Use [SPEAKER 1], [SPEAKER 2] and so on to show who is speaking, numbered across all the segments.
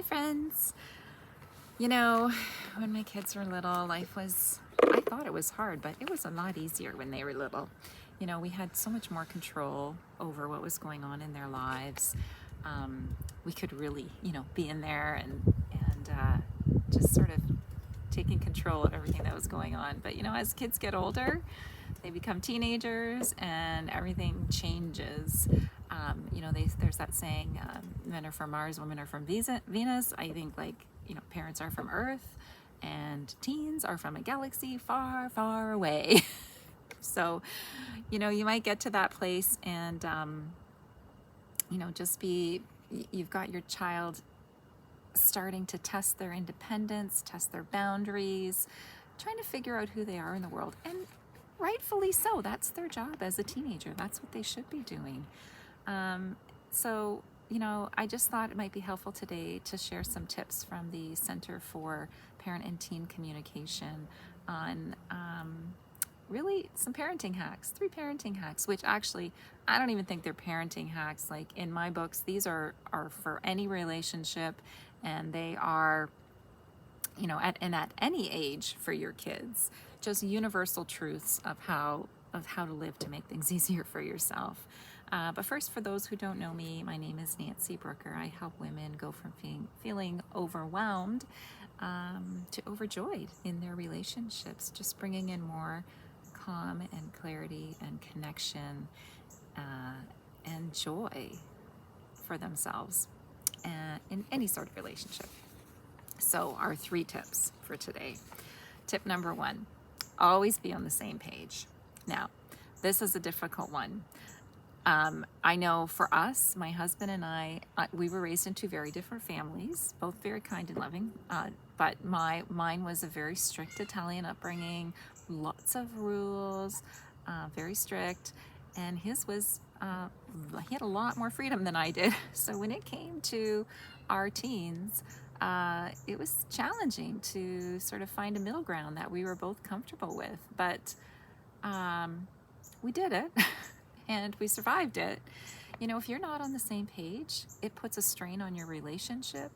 [SPEAKER 1] friends. You know, when my kids were little, I thought it was hard, but it was a lot easier when they were little. You know, we had so much more control over what was going on in their lives. We could really, be in there and just sort of taking control of everything that was going on. But, as kids get older, they become teenagers and everything changes. There's that saying, men are from Mars, women are from Venus. I think parents are from Earth and teens are from a galaxy far, far away. So, you might get to that place and, you've got your child starting to test their independence, test their boundaries, trying to figure out who they are in the world. And rightfully so. That's their job as a teenager. That's what they should be doing. I just thought it might be helpful today to share some tips from the Center for Parent and Teen Communication on really some parenting hacks, 3 parenting hacks, which actually I don't even think they're parenting hacks. Like in my books, these are for any relationship, and they are, at any age for your kids, just universal truths of how to live to make things easier for yourself. But first, for those who don't know me, my name is Nancy Brooker. I help women go from feeling overwhelmed to overjoyed in their relationships, just bringing in more calm and clarity and connection and joy for themselves in any sort of relationship. So our 3 tips for today. Tip number 1, always be on the same page. Now, this is a difficult one. I know for us, my husband and I, we were raised in 2 very different families, both very kind and loving, but mine was a very strict Italian upbringing, lots of rules, very strict, and his was, he had a lot more freedom than I did. So when it came to our teens, it was challenging to sort of find a middle ground that we were both comfortable with, but we did it. And we survived it. If you're not on the same page, it puts a strain on your relationship.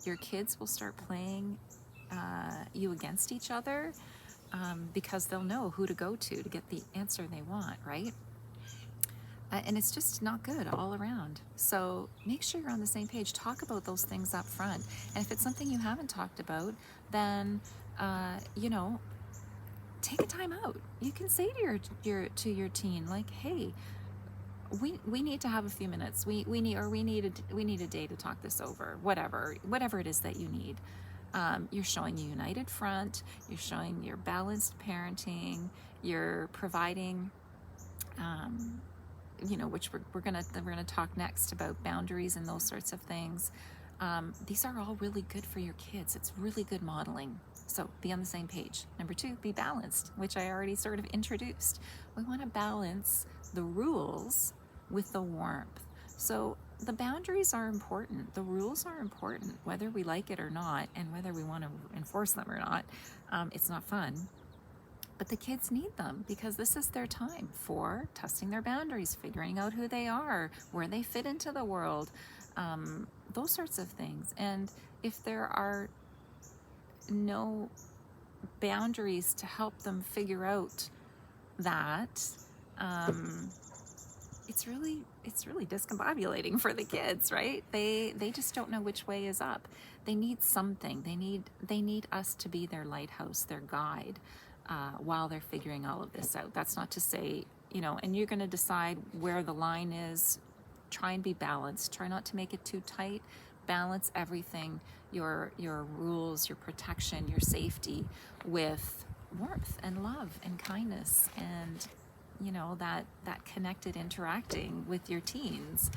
[SPEAKER 1] Your kids will start playing you against each other because they'll know who to go to get the answer they want, right? And it's just not good all around. So make sure you're on the same page. Talk about those things up front. And if it's something you haven't talked about, then, take a time out. You can say to your teen, like, hey, we need to have a few minutes. We need a day to talk this over. Whatever it is that you need. You're showing a united front. You're showing your balanced parenting. You're providing, which we're gonna talk next about boundaries and those sorts of things. These are all really good for your kids. It's really good modeling. So be on the same page. Number 2, be balanced, which I already sort of introduced. We want to balance the rules with the warmth. So the boundaries are important. The rules are important, whether we like it or not, and whether we want to enforce them or not. It's not fun. But the kids need them because this is their time for testing their boundaries, figuring out who they are, where they fit into the world, those sorts of things. And if there are no boundaries to help them figure out that, it's really discombobulating for the kids, right? They just don't know which way is up. They need something. They need us to be their lighthouse, their guide, while they're figuring all of this out. That's not to say, and you're going to decide where the line is. Try and be balanced. Try not to make it too tight. Balance everything, your rules, your protection, your safety, with warmth and love and kindness and that connected interacting with your teens.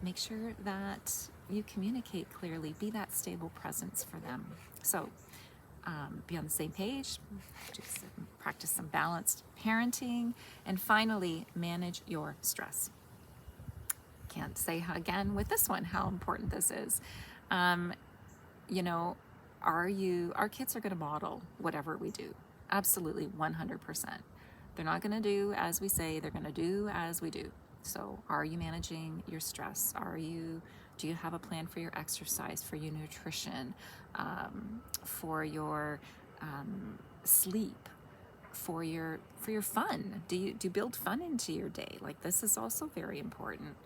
[SPEAKER 1] Make sure that you communicate clearly. Be that stable presence for them. So be on the same page. Just practice some balanced parenting, and finally, manage your stress. Can't say again with this one how important this is. Our kids are going to model whatever we do. Absolutely, 100%. They're not going to do as we say, they're going to do as we do. So are you managing your stress? Are you Do you have a plan for your exercise, for your nutrition, for your sleep, for your fun? Do you build fun into your day? Like, this is also very important.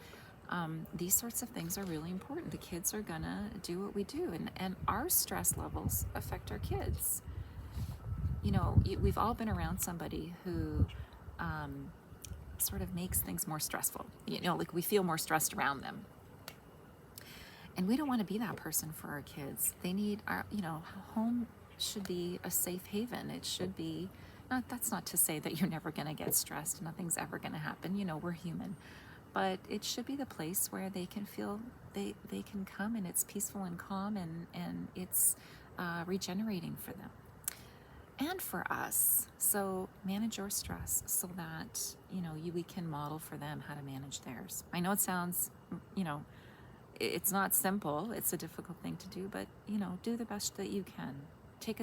[SPEAKER 1] These sorts of things are really important. The kids are gonna do what we do, and our stress levels affect our kids. You know, we've all been around somebody who sort of makes things more stressful. You know, like we feel more stressed around them. And we don't want to be that person for our kids. They need our, you know, home should be a safe haven. It should be, that's not to say that you're never going to get stressed. Nothing's ever going to happen. You know, we're human. But it should be the place where they can feel they can come and it's peaceful and calm and it's regenerating for them and for us. So manage your stress so that, you know, we can model for them how to manage theirs. I know it sounds, you know, it's not simple. It's a difficult thing to do, but, you know, do the best that you can. Take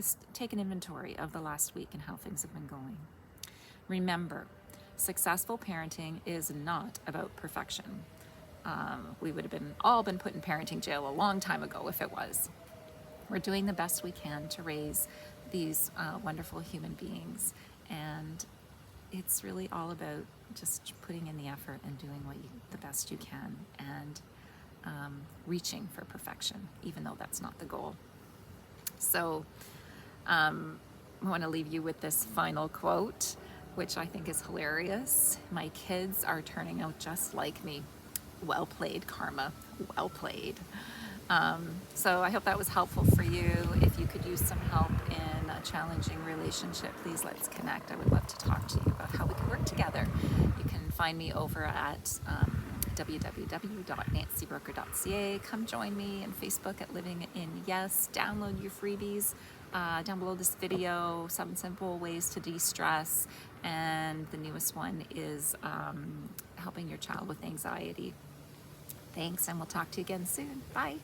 [SPEAKER 1] an inventory of the last week and how things have been going. Remember, successful parenting is not about perfection. We would have all been put in parenting jail a long time ago if it was. We're doing the best we can to raise these wonderful human beings, and it's really all about just putting in the effort and doing the best you can, and reaching for perfection, even though that's not the goal. So I want to leave you with this final quote, which I think is hilarious. My kids are turning out just like me. Well played, Karma. Well played. So I hope that was helpful for you. If you could use some help in a challenging relationship, please let's connect. I would love to talk to you about how we can work together. You can find me over at www.nancybrooker.ca. Come join me on Facebook at Living in Yes. Download your freebies down below this video, 7 simple ways to de-stress, and the newest one is helping your child with anxiety. Thanks, and we'll talk to you again soon. Bye.